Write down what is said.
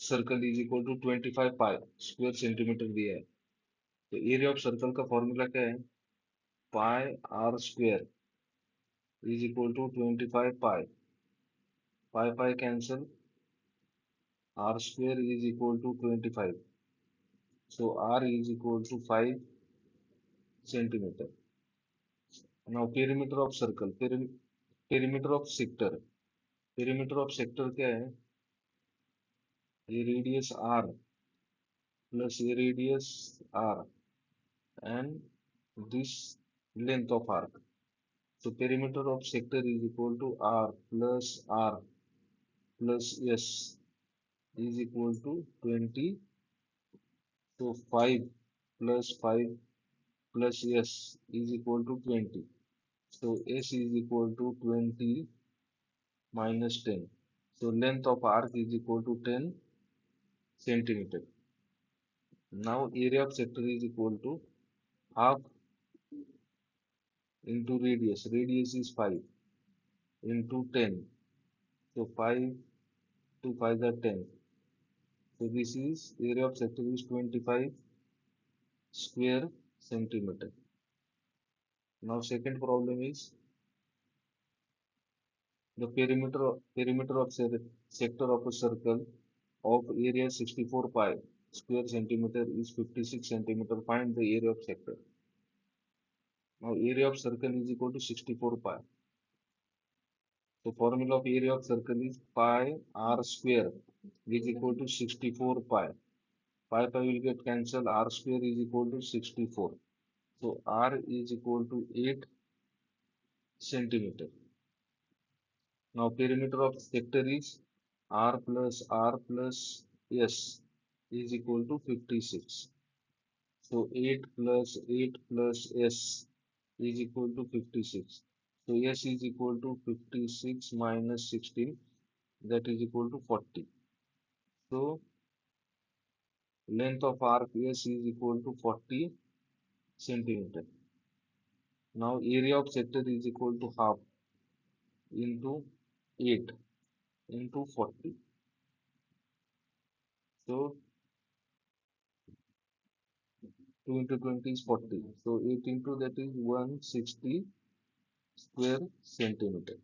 Circle is equal to 25 pi square centimetre दिया है। तो एरिया ऑफ सर्कल का फॉर्मूला क्या है? Pi r square is equal to 25 pi. Pi pi cancel, r square is equal to 25, so r is equal to 5 centimeter. Now perimeter of circle, perimeter of sector, perimeter of sector क्या है? ये radius r plus a radius r and this length of arc. So perimeter of sector is equal to r plus s is equal to 20. So 5 plus 5 plus s is equal to 20. So s is equal to 20 minus 10. So length of arc is equal to 10 centimeter. Now area of sector is equal to half into radius. Radius is 5 into 10. So 5 to 5 are 10. So this is area of sector is 25 square centimeter. Now second problem is the perimeter of sector of a circle of area 64 pi square centimeter is 56 centimeter. Find the area of sector. Now area of circle is equal to 64 pi. So formula of area of circle is pi r square is equal to 64 pi. Pi pi will get cancelled. R square is equal to 64. So r is equal to 8 centimeter. Now perimeter of sector is r plus s is equal to 56. So 8 plus s is equal to 56. So s is equal to 56 minus 16, that is equal to 40. So length of arc S is equal to 40 centimeter. Now area of sector is equal to half into 8 into 40. So 2 into 20 is 40. So 8 into that is 160 square centimeter.